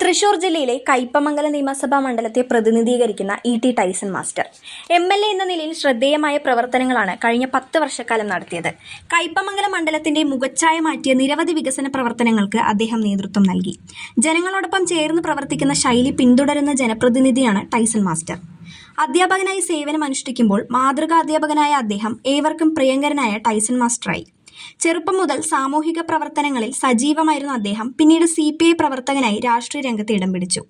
തൃശൂർ ജില്ലയിലെ കയ്പമംഗലം നിയമസഭാ മണ്ഡലത്തെ പ്രതിനിധീകരിക്കുന്ന ഇ.ടി. Tyson master MLA. എന്ന നിലയിൽ ശ്രദ്ധേയമായ പ്രവർത്തനങ്ങളാണ് കഴിഞ്ഞ 10 വർഷക്കാലം നടത്തിയത്. കയ്പമംഗലം മണ്ഡലത്തിന്റെ മുഖച്ഛായ മാറ്റിയ നിരവധി വികസന പ്രവർത്തനങ്ങൾക്ക് അദ്ദേഹം നേതൃത്വം നൽകി. ജനങ്ങളോടൊപ്പം ചേർന്ന് പ്രവർത്തിക്കുന്ന ശൈലി പിന്തുടരുന്ന ജനപ്രതിനിധിയാണ് ടൈസൺ മാസ്റ്റർ. അധ്യാപകനായി സേവനമനുഷ്ഠിക്കുമ്പോൾ മാതൃകാ അധ്യാപകനായ അദ്ദേഹം ഏവർക്കും പ്രിയങ്കരനായ ടൈസൺ മാസ്റ്ററായി. ചെറുപ്പം മുതൽ സാമൂഹിക പ്രവർത്തനങ്ങളിൽ സജീവമായിരുന്ന അദ്ദേഹം പിന്നീട് CPI പ്രവർത്തകനായി രാഷ്ട്രീയ രംഗത്ത് ഇടം പിടിച്ചു.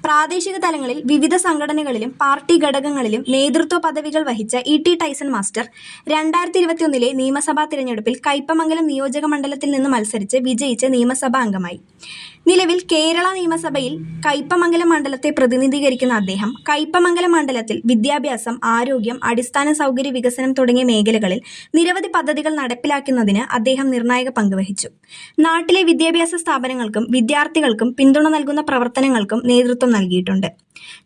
പ്രാദേശിക തലങ്ങളിൽ വിവിധ സംഘടനകളിലും പാർട്ടി ഘടകങ്ങളിലും നേതൃത്വ പദവികൾ വഹിച്ച ഇ.ടി. ടൈസൺ മാസ്റ്റർ 2021 നിയമസഭാ തിരഞ്ഞെടുപ്പിൽ കയ്പമംഗലം നിയോജക മണ്ഡലത്തിൽ നിന്ന് മത്സരിച്ച് വിജയിച്ച നിയമസഭാ അംഗമായി. നിലവിൽ കേരള നിയമസഭയിൽ കയ്പമംഗലം മണ്ഡലത്തെ പ്രതിനിധീകരിക്കുന്ന അദ്ദേഹം കയ്പമംഗലം മണ്ഡലത്തിൽ വിദ്യാഭ്യാസം, ആരോഗ്യം, അടിസ്ഥാന സൗകര്യ വികസനം തുടങ്ങിയ മേഖലകളിൽ നിരവധി പദ്ധതികൾ നടപ്പിലാക്കുന്നതിന് അദ്ദേഹം നിർണായക പങ്കുവഹിച്ചു. നാട്ടിലെ വിദ്യാഭ്യാസ സ്ഥാപനങ്ങൾക്കും വിദ്യാർത്ഥികൾക്കും പിന്തുണ നൽകുന്ന പ്രവർത്തനങ്ങൾക്കും നേതൃത്വം നൽകിയിട്ടുണ്ട്.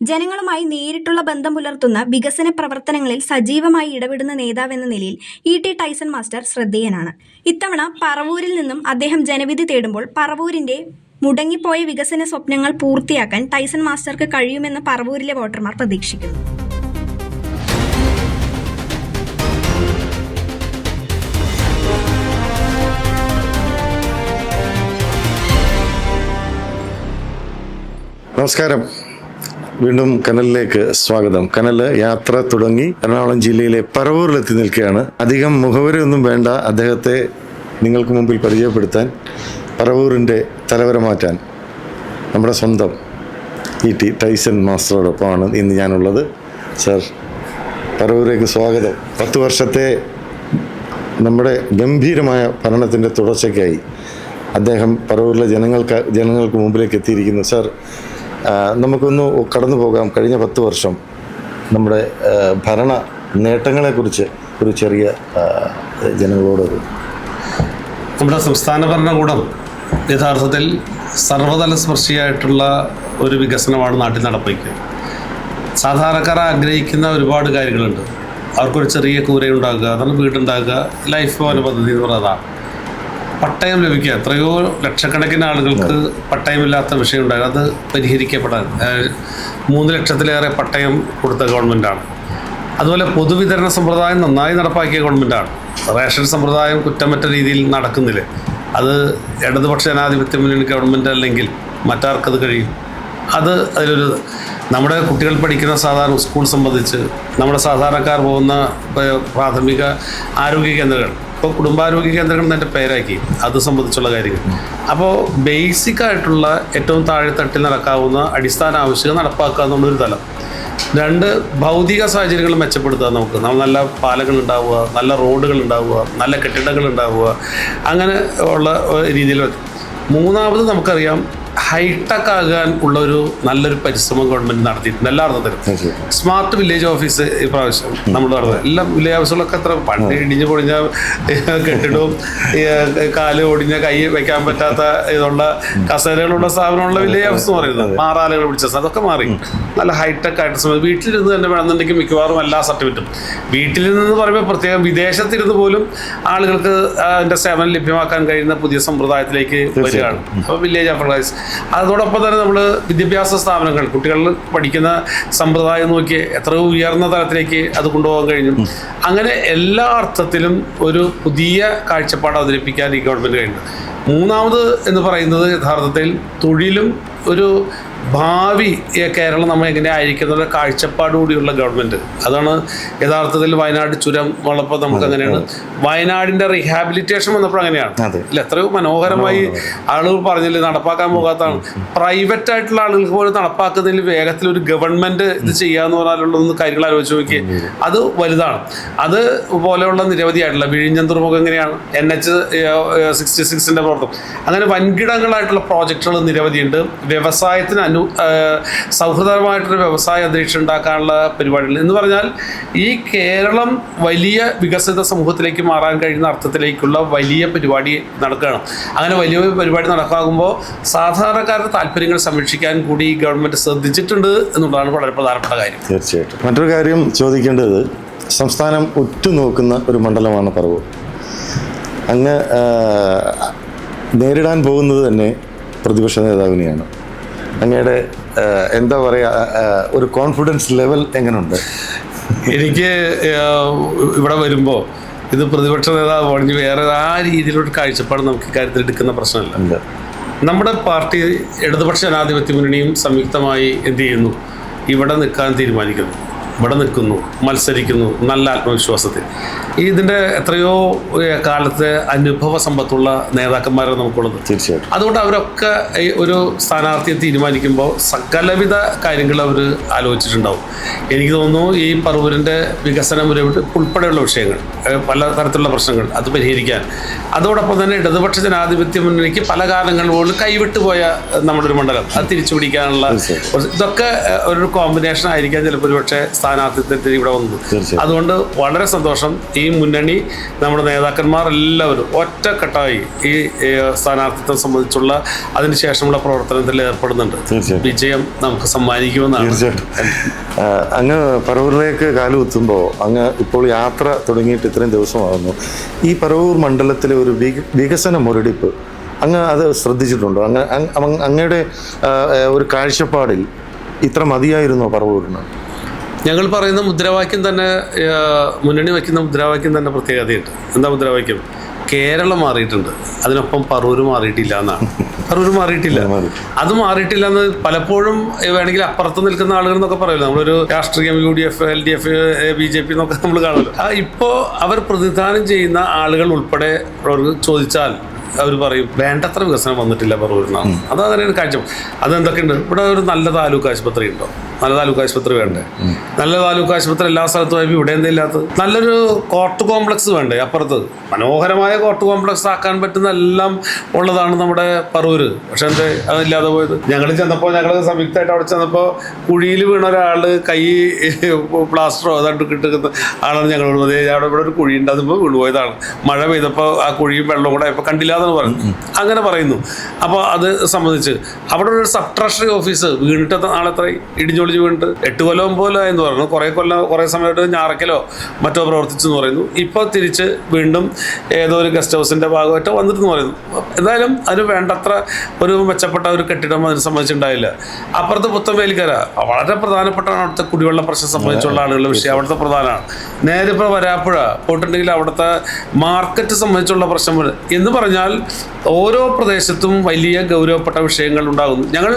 ജനങ്ങളുമായി നേരിട്ടുള്ള ബന്ധം പുലർത്തുന്ന വികസന പ്രവർത്തനങ്ങളിൽ സജീവമായി ഇടപെടുന്ന നേതാവെന്ന നിലയിൽ ഇ.ടി. Tyson master ശ്രദ്ധേയനാണ്. ഇത്തവണ പറവൂരിൽ നിന്നും അദ്ദേഹം ജനവിധി തേടുമ്പോൾ പറവൂരിന്റെ മുടങ്ങിപ്പോയ വികസന സ്വപ്നങ്ങൾ പൂർത്തിയാക്കാൻ ടൈസൺ മാസ്റ്റർക്ക് കഴിയുമെന്ന് പറവൂരിലെ വോട്ടർമാർ പ്രതീക്ഷിക്കുന്നു. നമസ്കാരം. വീണ്ടും കനലിലേക്ക് സ്വാഗതം. കനല് യാത്ര തുടങ്ങി എറണാകുളം ജില്ലയിലെ പറവൂരിലെത്തി നിൽക്കുകയാണ്. അധികം മുഖവരയൊന്നും വേണ്ട അദ്ദേഹത്തെ നിങ്ങൾക്ക് മുമ്പിൽ പരിചയപ്പെടുത്താൻ. പറവൂരിൻ്റെ തലവര മാറ്റാൻ നമ്മുടെ സ്വന്തം ഇ.ടി. ടൈസൺ മാസ്റ്ററോടൊപ്പമാണ് ഇന്ന് ഞാനുള്ളത്. സർ, പറവൂരേക്ക് സ്വാഗതം. 10 വർഷത്തെ നമ്മുടെ ഗംഭീരമായ ഭരണത്തിൻ്റെ തുടർച്ചയ്ക്കായി അദ്ദേഹം പറവൂരിലെ ജനങ്ങൾക്ക് മുമ്പിലേക്ക് എത്തിയിരിക്കുന്നു. സർ, നമുക്കൊന്ന് കടന്നു പോകാം. കഴിഞ്ഞ 10 വർഷം നമ്മുടെ ഭരണ നേട്ടങ്ങളെക്കുറിച്ച് ഒരു ചെറിയ ജനങ്ങളോടൊരു. നമ്മുടെ സംസ്ഥാന ഭരണകൂടം യഥാർത്ഥത്തിൽ സർവ്വതല സ്പർശിയായിട്ടുള്ള ഒരു വികസനമാണ് നാട്ടിൽ നടപ്പിക്കുന്നത്. സാധാരണക്കാർ ആഗ്രഹിക്കുന്ന ഒരുപാട് കാര്യങ്ങളുണ്ട്. അവർക്കൊരു ചെറിയ കൂരയുണ്ടാക്കുക, അതാണ് വീടുണ്ടാക്കുക, ലൈഫ് ഭവന പദ്ധതി എന്ന് പറയുന്നതാണ്. പട്ടയം ലഭിക്കുക, എത്രയോ ലക്ഷക്കണക്കിന് ആളുകൾക്ക് പട്ടയമില്ലാത്ത വിഷയം ഉണ്ടാകും. അത് പരിഹരിക്കപ്പെടാൻ 3 ലക്ഷത്തിലേറെ പട്ടയം കൊടുത്ത ഗവൺമെൻറ്റാണ്. അതുപോലെ പൊതുവിതരണ സമ്പ്രദായം നന്നായി നടപ്പാക്കിയ ഗവൺമെൻറ്റാണ്. റേഷൻ സമ്പ്രദായം കുറ്റമറ്റ രീതിയിൽ നടക്കുന്നില്ല. അത് ഇടതുപക്ഷ ജനാധിപത്യ മുന്നണി ഗവൺമെൻറ് അല്ലെങ്കിൽ മറ്റാർക്കത് കഴിയും? അതിലൊരു നമ്മുടെ കുട്ടികൾ പഠിക്കുന്ന സാധാരണ സ്കൂൾ സംബന്ധിച്ച് നമ്മുടെ സാധാരണക്കാർ പോകുന്ന പ്രാഥമിക ആരോഗ്യ കേന്ദ്രങ്ങൾ, ഇപ്പോൾ കുടുംബാരോഗ്യ കേന്ദ്രങ്ങൾ എൻ്റെ പേരാക്കി, അത് സംബന്ധിച്ചുള്ള കാര്യങ്ങൾ. അപ്പോൾ ബേസിക്കായിട്ടുള്ള ഏറ്റവും താഴെത്തട്ടിൽ നടക്കാവുന്ന അടിസ്ഥാന ആവശ്യങ്ങൾ നടപ്പാക്കുക എന്നുള്ളൊരു തലം. 2, ഭൗതിക സാഹചര്യങ്ങൾ മെച്ചപ്പെടുത്തുക. നമുക്ക് നല്ല പാലങ്ങൾ ഉണ്ടാവുക, നല്ല റോഡുകൾ ഉണ്ടാവുക, നല്ല കെട്ടിടങ്ങൾ ഉണ്ടാവുക, അങ്ങനെ ഉള്ള രീതിയിൽ. 3ാമത് നമുക്കറിയാം, ഹൈടെക് ആകാൻ ഉള്ളൊരു നല്ലൊരു പരിശ്രമം ഗവൺമെൻറ് നടത്തിയിട്ടുണ്ട് എല്ലാ അർത്ഥത്തിലും. സ്മാർട്ട് വില്ലേജ് ഓഫീസ് ഈ പ്രാവശ്യം നമ്മൾ നടന്നത്. എല്ലാ വില്ലേജ് ഓഫീസുകളൊക്കെ എത്ര പണ്ട് ഇടിഞ്ഞ് പൊടിഞ്ഞ കെട്ടിടവും കാല് ഒടിഞ്ഞ കൈ വെക്കാൻ പറ്റാത്ത ഇതുള്ള കസേരകളുള്ള സ്ഥാപനമുള്ള വില്ലേജ് ഓഫീസ് എന്ന് പറയുന്നത്. മാറാലുകൾ പിടിച്ച അതൊക്കെ മാറി നല്ല ഹൈടെക് ആയിട്ട് വീട്ടിലിരുന്ന് തന്നെ വേണമെന്നുണ്ടെങ്കിൽ മിക്കവാറും എല്ലാ സർട്ടിഫിക്കറ്റും വീട്ടിലിരുന്ന് പറയുമ്പോൾ പ്രത്യേകം വിദേശത്തിരുന്ന് പോലും ആളുകൾക്ക് അതിൻ്റെ സേവനം ലഭ്യമാക്കാൻ കഴിയുന്ന പുതിയ സമ്പ്രദായത്തിലേക്ക് വരികയാണ്. അപ്പോൾ വില്ലേജ് ഓഫീസ്. അതോടൊപ്പം തന്നെ നമ്മൾ വിദ്യാഭ്യാസ സ്ഥാപനങ്ങൾ, കുട്ടികൾ പഠിക്കുന്ന സമ്പ്രദായം നോക്കി എത്രയോ ഉയർന്ന തലത്തിലേക്ക് അത് കൊണ്ടുപോകാൻ കഴിഞ്ഞു. അങ്ങനെ എല്ലാ അർത്ഥത്തിലും ഒരു പുതിയ കാഴ്ചപ്പാട് അവതരിപ്പിക്കാൻ ഈ ഗവൺമെൻറ് കഴിഞ്ഞു. 3ാമത് എന്ന് പറയുന്നത് യഥാർത്ഥത്തിൽ തൊഴിലും ഒരു ഭാവി കേരളം നമ്മൾ എങ്ങനെ ആയിരിക്കുന്ന കാഴ്ചപ്പാടുകൂടിയുള്ള ഗവൺമെൻറ്. അതാണ് യഥാർത്ഥത്തിൽ വയനാട് ചുരം വന്നപ്പോൾ നമുക്ക് അങ്ങനെയാണ്. വയനാടിൻ്റെ റീഹാബിലിറ്റേഷൻ വന്നപ്പോൾ അങ്ങനെയാണ്. ഇല്ല, എത്രയോ മനോഹരമായി ആളുകൾ പറഞ്ഞില്ലേ, നടപ്പാക്കാൻ പോകാത്തതാണ്. പ്രൈവറ്റ് ആയിട്ടുള്ള ആളുകൾക്ക് പോലും നടപ്പാക്കുന്നതിൽ വേഗത്തിൽ ഒരു ഗവൺമെൻറ് ഇത് ചെയ്യാന്ന് പറഞ്ഞാലുള്ള കാര്യങ്ങൾ ആലോചിച്ച് നോക്കി, അത് വലുതാണ്. അത് പോലെയുള്ള നിരവധിയായിട്ടുള്ള വിഴിഞ്ഞം തുറമുഖം എങ്ങനെയാണ്, NH-66 പ്രവർത്തനം, അങ്ങനെ വൻകിടങ്ങളായിട്ടുള്ള പ്രോജക്റ്റുകൾ നിരവധിയുണ്ട്. വ്യവസായത്തിന് സൗഹൃദമായിട്ടൊരു വ്യവസായ അന്തരീക്ഷം ഉണ്ടാക്കാനുള്ള പരിപാടികൾ എന്ന് പറഞ്ഞാൽ ഈ കേരളം വലിയ വികസിത സമൂഹത്തിലേക്ക് മാറാൻ കഴിയുന്ന അർത്ഥത്തിലേക്കുള്ള വലിയ പരിപാടി നടക്കുകയാണ്. അങ്ങനെ വലിയ പരിപാടി നടക്കാകുമ്പോൾ സാധാരണക്കാരുടെ താല്പര്യങ്ങൾ സംരക്ഷിക്കാൻ കൂടി ഗവൺമെൻറ് ശ്രദ്ധിച്ചിട്ടുണ്ട് എന്നുള്ളതാണ് വളരെ പ്രധാനപ്പെട്ട കാര്യം. തീർച്ചയായിട്ടും. മറ്റൊരു കാര്യം ചോദിക്കേണ്ടത്, സംസ്ഥാനം ഉറ്റുനോക്കുന്ന ഒരു മണ്ഡലമാണ് പറവൂർ. അങ്ങ് നേരിടാൻ പോകുന്നത് തന്നെ പ്രതിപക്ഷ നേതാവിനെയാണ്. അങ്ങയുടെ എന്താ പറയുക ഒരു കോൺഫിഡൻസ് ലെവൽ എങ്ങനെയുണ്ട്? എനിക്ക് ഇവിടെ വരുമ്പോൾ ഇത് പ്രതിപക്ഷ നേതാവ് പറഞ്ഞ് വേറെ ആ രീതിയിലൊരു കാഴ്ചപ്പാട് നമുക്ക് ഇക്കാര്യത്തിൽ എടുക്കുന്ന പ്രശ്നമല്ല. നമ്മുടെ പാർട്ടി ഇടതുപക്ഷ ജനാധിപത്യ മുന്നണിയും സംയുക്തമായി എന്ത് ചെയ്യുന്നു, ഇവിടെ നിൽക്കാൻ തീരുമാനിക്കുന്നു, ഇവിടെ നിൽക്കുന്നു, മത്സരിക്കുന്നു നല്ല ആത്മവിശ്വാസത്തിൽ. ഇതിൻ്റെ എത്രയോ കാലത്തെ അനുഭവ സമ്പത്തുള്ള നേതാക്കന്മാരാണ് നമുക്കുള്ളത്. തീർച്ചയായിട്ടും. അതുകൊണ്ട് അവരൊക്കെ ഈ ഒരു സ്ഥാനാർത്ഥിയെ തീരുമാനിക്കുമ്പോൾ സകലവിധ കാര്യങ്ങൾ അവർ ആലോചിച്ചിട്ടുണ്ടാവും. എനിക്ക് തോന്നുന്നു ഈ പറവൂരിൻ്റെ വികസനം ഉൾപ്പെടെയുള്ള വിഷയങ്ങൾ, പല തരത്തിലുള്ള പ്രശ്നങ്ങൾ അത് പരിഹരിക്കാൻ, അതോടൊപ്പം തന്നെ ഇടതുപക്ഷ ജനാധിപത്യ മുന്നണിക്ക് പല കാരണങ്ങൾ പോലും കൈവിട്ടു പോയ നമ്മുടെ ഒരു മണ്ഡലം അത് തിരിച്ചു പിടിക്കാനുള്ള ഇതൊക്കെ ഒരു കോമ്പിനേഷൻ ആയിരിക്കാൻ ചിലപ്പോൾ ഒരുപക്ഷെ സ്ഥാനാർത്ഥിത്വത്തിൽ ഇവിടെ വന്നത്. അതുകൊണ്ട് വളരെ സന്തോഷം. ഈ മുന്നണി നമ്മുടെ നേതാക്കന്മാർ എല്ലാവരും ഒറ്റക്കെട്ടായി ഈ സ്ഥാനാർത്ഥിത്വം സംബന്ധിച്ചുള്ള അതിനുശേഷമുള്ള പ്രവർത്തനത്തിൽ ഏർപ്പെടുന്നുണ്ട്. വിജയം നമുക്ക് സമ്മാനിക്കുമെന്നാണ്. തീർച്ചയായിട്ടും. അങ്ങ് പറവൂരിലേക്ക് കാലുകുത്തുമ്പോൾ അങ്ങ് ഇപ്പോൾ യാത്ര തുടങ്ങിയിട്ട് ഇത്രയും ദിവസമാകുന്നു. ഈ പറവൂർ മണ്ഡലത്തിലെ ഒരു വികസന മുരടിപ്പ് അങ്ങ് അത് ശ്രദ്ധിച്ചിട്ടുണ്ടോ? അങ്ങയുടെ ഒരു കാഴ്ചപ്പാടിൽ ഇത്ര മതിയായിരുന്നോ പറവൂരിന്? ഞങ്ങൾ പറയുന്ന മുദ്രാവാക്യം തന്നെ, മുന്നണി വയ്ക്കുന്ന മുദ്രാവാക്യം തന്നെ പ്രത്യേകതയുണ്ട്. എന്താ മുദ്രാവാക്യം? കേരളം മാറിയിട്ടുണ്ട്, അതിനൊപ്പം പറവൂർ മാറിയിട്ടില്ല എന്നാണ്. പറവൂർ മാറിയിട്ടില്ല, അത് മാറിയിട്ടില്ല എന്ന് പലപ്പോഴും വേണമെങ്കിൽ അപ്പുറത്ത് നിൽക്കുന്ന ആളുകൾ എന്നൊക്കെ പറയുമല്ലോ. നമ്മളൊരു രാഷ്ട്രീയം UDF, LDF, BJP എന്നൊക്കെ നമ്മൾ കാണുമല്ലോ. ഇപ്പോൾ അവർ പ്രതിനിധാനം ചെയ്യുന്ന ആളുകൾ ഉൾപ്പെടെ അവർക്ക് ചോദിച്ചാൽ അവർ പറയും വേണ്ടത്ര വികസനം വന്നിട്ടില്ല പറവൂരിനാണ്. അതങ്ങനെയാണ് കാഴ്ച. അതെന്തൊക്കെയുണ്ട്? ഇവിടെ ഒരു നല്ല താലൂക്ക് ആശുപത്രി ഉണ്ടോ? നല്ല താലൂക്ക് ആശുപത്രി വേണ്ടേ? നല്ല താലൂക്ക് ആശുപത്രി എല്ലാ സ്ഥലത്തും ആയി ഇവിടെ എന്താ ഇല്ലാത്തത്? നല്ലൊരു കോർട്ട് കോംപ്ലക്സ് വേണ്ടേ? അപ്പുറത്ത് മനോഹരമായ കോർട്ട് കോംപ്ലക്സ് ആക്കാൻ പറ്റുന്ന എല്ലാം ഉള്ളതാണ് നമ്മുടെ പറവൂര്. പക്ഷെ എന്താ അതില്ലാതെ പോയത്? ഞങ്ങൾ സംയുക്തമായിട്ട് അവിടെ ചെന്നപ്പോൾ കുഴിയിൽ വീണ ഒരാൾ കൈ പ്ലാസ്റ്ററോ അതാണ്ട് കിട്ടുന്ന ആളാണ് ഞങ്ങളോട് മതി. അവിടെ ഇവിടെ ഒരു കുഴി ഉണ്ട്, അതിപ്പോൾ വീണുപോയതാണ്. മഴ പെയ്തപ്പോൾ ആ കുഴിയും വെള്ളം കൂടെ ഇപ്പോൾ കണ്ടില്ല എന്നാണ് പറയുന്നത്. അങ്ങനെ പറയുന്നു. അപ്പോൾ അത് സംബന്ധിച്ച് അവിടെ ഒരു സബ് ട്രഷറി ഓഫീസ് വീണിട്ട് നാളെത്ര ഇടിഞ്ഞൊളിച്ച് വീണിട്ട് 8 കൊല്ലം പോലെ എന്ന് പറയുന്നു. കുറേ സമയത്ത് ഞാറക്കലോ മറ്റോ പ്രവർത്തിച്ചെന്ന് പറയുന്നു. ഇപ്പോൾ തിരിച്ച് വീണ്ടും ഏതോ ഒരു ഗസ്റ്റ് ഹൗസിൻ്റെ ഭാഗമായിട്ട് വന്നിട്ടെന്ന് പറയുന്നു. എന്തായാലും അതിന് വേണ്ടത്ര ഒരു മെച്ചപ്പെട്ട ഒരു കെട്ടിടം അതിനെ സംബന്ധിച്ചുണ്ടായില്ല. അപ്പുറത്ത് പുത്തൻവേലിക്കര വളരെ പ്രധാനപ്പെട്ടാണ് അവിടുത്തെ കുടിവെള്ള പ്രശ്നം സംബന്ധിച്ചുള്ള ആളുകളുടെ വിഷയം അവിടുത്തെ പ്രധാനമാണ്. നേരെ ഇപ്പോൾ വരാപ്പുഴ പോയിട്ടുണ്ടെങ്കിൽ അവിടുത്തെ മാർക്കറ്റ് സംബന്ധിച്ചുള്ള പ്രശ്നം എന്ന് പറഞ്ഞാൽ ഓരോ പ്രദേശത്തും വലിയ ഗൗരവപ്പെട്ട വിഷയങ്ങൾ ഉണ്ടാകുന്നു. ഞങ്ങൾ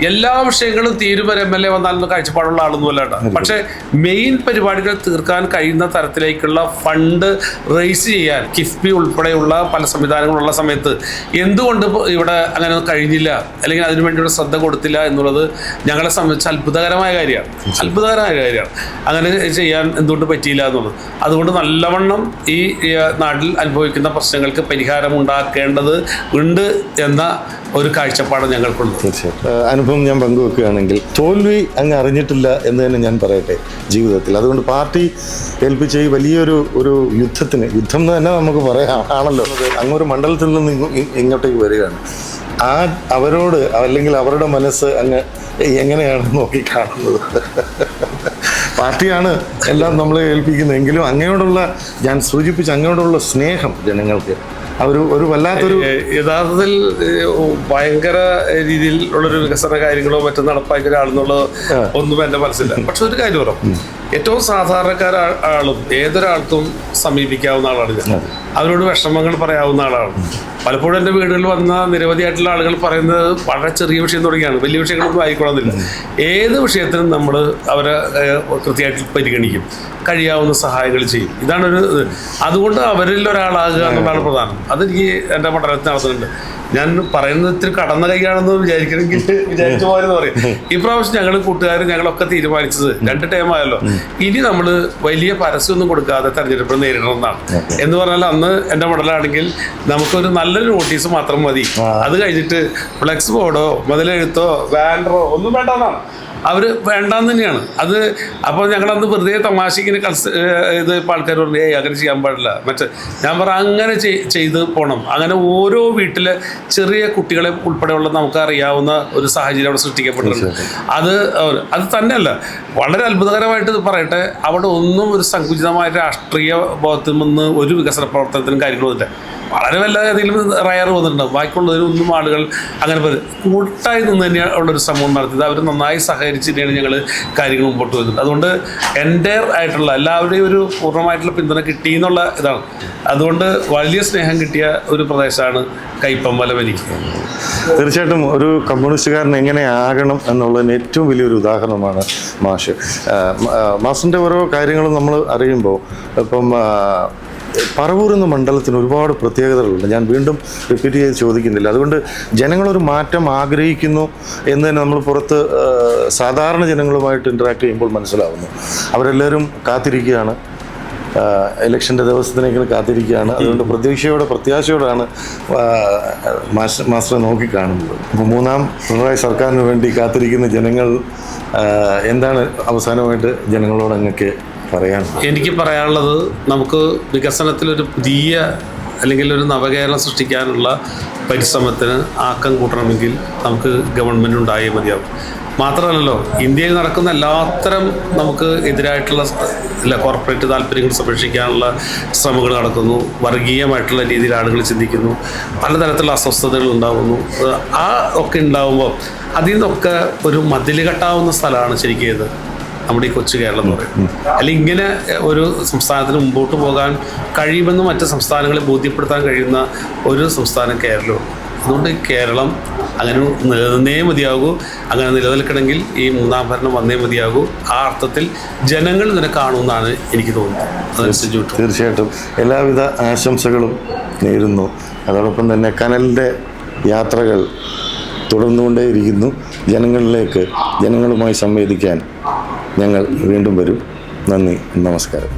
എല്ലാ വിഷയങ്ങളും തീരുവരെ MLA വന്നാലൊന്നും കാഴ്ചപ്പാടുള്ള ആളൊന്നുമല്ല കേട്ടോ. പക്ഷേ മെയിൻ പരിപാടികൾ തീർക്കാൻ കഴിയുന്ന തരത്തിലേക്കുള്ള ഫണ്ട് റേസ് ചെയ്യാൻ കിഫ്ബി ഉൾപ്പെടെയുള്ള പല സംവിധാനങ്ങളുള്ള സമയത്ത് എന്തുകൊണ്ട് ഇവിടെ അങ്ങനെ കഴിഞ്ഞില്ല, അല്ലെങ്കിൽ അതിനു വേണ്ടിയുള്ള ശ്രദ്ധ കൊടുത്തില്ല എന്നുള്ളത് ഞങ്ങളെ സംബന്ധിച്ച് അത്ഭുതകരമായ കാര്യമാണ്. അങ്ങനെ ചെയ്യാൻ എന്തുകൊണ്ട് പറ്റിയില്ല എന്നുള്ളത്. അതുകൊണ്ട് നല്ലവണ്ണം ഈ നാട്ടിൽ അനുഭവിക്കുന്ന പ്രശ്നങ്ങൾക്ക് പരിഹാരം ഉണ്ടാക്കേണ്ടത് ഉണ്ട് എന്ന ഒരു കാഴ്ചപ്പാട് ഞങ്ങൾക്കുണ്ട്. തീർച്ചയായിട്ടും. അനുഭവം ഞാൻ പങ്കുവെക്കുകയാണെങ്കിൽ തോൽവി അങ്ങ് അറിഞ്ഞിട്ടില്ല എന്ന് തന്നെ ഞാൻ പറയട്ടെ ജീവിതത്തിൽ. അതുകൊണ്ട് പാർട്ടി ഏൽപ്പിച്ച ഈ വലിയൊരു യുദ്ധം എന്ന് തന്നെ നമുക്ക് പറയാം ആണല്ലോ. അങ്ങൊരു മണ്ഡലത്തിൽ നിന്ന് ഇങ്ങോട്ടേക്ക് വരികയാണ്. അവരോട് അല്ലെങ്കിൽ അവരുടെ മനസ്സ് അങ്ങ് എങ്ങനെയാണ് നോക്കിക്കാണുന്നത്? പാർട്ടിയാണ് എല്ലാം നമ്മളെ ഏൽപ്പിക്കുന്നതെങ്കിലും അങ്ങയോടുള്ള ഞാൻ സൂചിപ്പിച്ച അങ്ങയോടുള്ള സ്നേഹം ജനങ്ങൾക്ക് ഒരു വല്ലാത്തൊരു യഥാർത്ഥത്തിൽ ഭയങ്കര രീതിയിൽ ഉള്ളൊരു വികസന കാര്യങ്ങളോ മറ്റും നടപ്പാക്കിയ ഒരാളെന്നുള്ളത് ഒന്നും എൻ്റെ മനസ്സില്ല. പക്ഷെ ഒരു കാര്യം പറയാം, ഏറ്റവും സാധാരണക്കാരാളും ഏതൊരാൾക്കും സമീപിക്കാവുന്ന ആളാണ് ഞാൻ. അവരോട് വിഷമങ്ങൾ പറയാവുന്ന ആളാണ്. പലപ്പോഴും എൻ്റെ വീടുകളിൽ വന്ന നിരവധിയായിട്ടുള്ള ആളുകൾ പറയുന്നത് വളരെ ചെറിയ വിഷയം തുടങ്ങിയാണ്, വലിയ വിഷയങ്ങളൊന്നും ആയിക്കൊള്ളുന്നില്ല. ഏത് വിഷയത്തിനും നമ്മൾ അവരെ കൃത്യമായിട്ട് പരിഗണിക്കും, കഴിയാവുന്ന സഹായങ്ങൾ ചെയ്യും. ഇതാണൊരു അതുകൊണ്ട് അവരിൽ ഒരാളാകുക എന്നുള്ളതാണ് പ്രധാനം. അതെനിക്ക് എൻ്റെ പഠനത്തിൽ നടത്തുന്നുണ്ട്. ഞാൻ പറയുന്നത് ഇത്തിരി കടന്ന കൈയാണെന്ന് വിചാരിച്ചു പോയെന്ന് പറയും. ഇപ്രാവശ്യം ഞങ്ങളൊക്കെ തീരുമാനിച്ചത് 2 ടൈമായല്ലോ, ഇനി നമ്മൾ വലിയ പരസ്യമൊന്നും കൊടുക്കാതെ തെരഞ്ഞെടുപ്പ് നേരിടണമെന്നാണ്. എന്ന് പറഞ്ഞാൽ അന്ന് എൻ്റെ മണ്ഡലമാണെങ്കിൽ നമുക്കൊരു നല്ലൊരു നോട്ടീസ് മാത്രം മതി. അത് കഴിഞ്ഞിട്ട് ഫ്ലെക്സ് ബോർഡോ മുതലെഴുത്തോ ബാനറോ ഒന്നും വേണ്ടെന്നാണ് അവർ വേണ്ടാന്ന് തന്നെയാണ് അത്. അപ്പോൾ ഞങ്ങളന്ന് വെറുതെ തമാശക്കിന് ഇത് ഇപ്പോൾ ആൾക്കാർ പറഞ്ഞു അങ്ങനെ ചെയ്യാൻ പാടില്ല ഞാൻ അങ്ങനെ ചെയ്ത് പോകണം. അങ്ങനെ ഓരോ വീട്ടിലെ ചെറിയ കുട്ടികളെ ഉൾപ്പെടെയുള്ള നമുക്കറിയാവുന്ന ഒരു സാഹചര്യം അവിടെ സൃഷ്ടിക്കപ്പെട്ടിട്ടുണ്ട്. അത് തന്നെയല്ല, വളരെ അത്ഭുതകരമായിട്ട് പറയട്ടെ, അവിടെ ഒന്നും ഒരു സങ്കുചിതമായ രാഷ്ട്രീയ ബോധത്തിൽ നിന്ന് ഒരു വികസന പ്രവർത്തനത്തിനും കാര്യങ്ങളൊന്നുമില്ല. വളരെ വല്ലതിലും റയർ വന്നിട്ടുണ്ടാവും. ബാക്കിയുള്ളതിനൊന്നും ആളുകൾ അങ്ങനെ കൂട്ടായി നിന്ന് തന്നെയാണ് ഉള്ളൊരു ശ്രമം നടത്തിയത്. അവർ നന്നായി സഹകരിച്ച് തന്നെയാണ് ഞങ്ങൾ കാര്യങ്ങൾ മുമ്പോട്ട് വരുന്നത്. അതുകൊണ്ട് എൻ്റെ ആയിട്ടുള്ള എല്ലാവരുടെയും ഒരു പൂർണ്ണമായിട്ടുള്ള പിന്തുണ കിട്ടി എന്നുള്ള ഇതാണ്. അതുകൊണ്ട് വലിയ സ്നേഹം കിട്ടിയ ഒരു പ്രദേശമാണ് കയ്പമംഗലം എനിക്ക്. തീർച്ചയായിട്ടും ഒരു കമ്മ്യൂണിസ്റ്റുകാരൻ എങ്ങനെ ആകണം എന്നുള്ളതിന് ഏറ്റവും വലിയൊരു ഉദാഹരണമാണ് മാഷ്. മാഷിൻ്റെ ഓരോ കാര്യങ്ങളും നമ്മൾ അറിയുമ്പോൾ ഇപ്പം പറവൂർ എന്ന മണ്ഡലത്തിന് ഒരുപാട് പ്രത്യേകതകളുണ്ട്. ഞാൻ വീണ്ടും റിപ്പീറ്റ് ചെയ്ത് ചോദിക്കുന്നില്ല. അതുകൊണ്ട് ജനങ്ങളൊരു മാറ്റം ആഗ്രഹിക്കുന്നു എന്ന് തന്നെ നമ്മൾ പുറത്ത് സാധാരണ ജനങ്ങളുമായിട്ട് ഇൻറ്ററാക്ട് ചെയ്യുമ്പോൾ മനസ്സിലാവുന്നു. അവരെല്ലാവരും കാത്തിരിക്കുകയാണ്, ഇലക്ഷൻ്റെ ദിവസത്തിനെങ്കിലും കാത്തിരിക്കുകയാണ്. അതുകൊണ്ട് പ്രത്യാശയോടാണ് മാസ്റ്റർ നോക്കിക്കാണുന്നത്. അപ്പോൾ മൂന്നാം പിണറായി സർക്കാരിന് വേണ്ടി കാത്തിരിക്കുന്ന ജനങ്ങൾ എന്താണ് അവസാനമായിട്ട് ജനങ്ങളോട് അങ്ങക്ക് പറയാൻ? എനിക്ക് പറയാനുള്ളത്, നമുക്ക് വികസനത്തിലൊരു പുതിയ അല്ലെങ്കിൽ ഒരു നവകേരളം സൃഷ്ടിക്കാനുള്ള പരിശ്രമത്തിന് ആക്കം കൂട്ടണമെങ്കിൽ നമുക്ക് ഗവൺമെൻറ് ഉണ്ടായേ മതിയാവും. മാത്രമല്ലല്ലോ, ഇന്ത്യയിൽ നടക്കുന്ന എല്ലാത്തരം നമുക്ക് എതിരായിട്ടുള്ള കോർപ്പറേറ്റ് താല്പര്യങ്ങൾ സംരക്ഷിക്കാനുള്ള ശ്രമങ്ങൾ നടക്കുന്നു. വർഗീയമായിട്ടുള്ള രീതിയിൽ ആളുകൾ ചിന്തിക്കുന്നു. പലതരത്തിലുള്ള അസ്വസ്ഥതകൾ ഉണ്ടാകുന്നു. ആ ഒക്കെ ഉണ്ടാകുമ്പോൾ അതിൽ നിന്നൊക്കെ ഒരു മതിൽ കെട്ടാവുന്ന സ്ഥലമാണ് ശരിക്കും ഇത് നമ്മുടെ ഈ കൊച്ചു കേരളം എന്ന് പറയുന്നത്. അല്ലെങ്കിൽ ഇങ്ങനെ ഒരു സംസ്ഥാനത്തിന് മുമ്പോട്ട് പോകാൻ കഴിയുമെന്ന് മറ്റ് സംസ്ഥാനങ്ങളെ ബോധ്യപ്പെടുത്താൻ കഴിയുന്ന ഒരു സംസ്ഥാനം കേരളമാണ്. അതുകൊണ്ട് കേരളം അങ്ങനെ നിലനിന്നേ മതിയാകൂ. അങ്ങനെ നിലനിൽക്കണമെങ്കിൽ ഈ മൂന്നാം ഭരണം വന്നേ മതിയാകൂ. ആ അർത്ഥത്തിൽ ജനങ്ങൾ ഇതിനെ കാണുമെന്നാണ് എനിക്ക് തോന്നുന്നത്. തീർച്ചയായിട്ടും എല്ലാവിധ ആശംസകളും നേരുന്നു. അതോടൊപ്പം തന്നെ കനലിൻ്റെ യാത്രകൾ തുടർന്നുകൊണ്ടേയിരിക്കുന്നു. ജനങ്ങളുമായി സംവദിക്കാൻ ഞങ്ങൾ വീണ്ടും വരും. നന്ദി, നമസ്കാരം.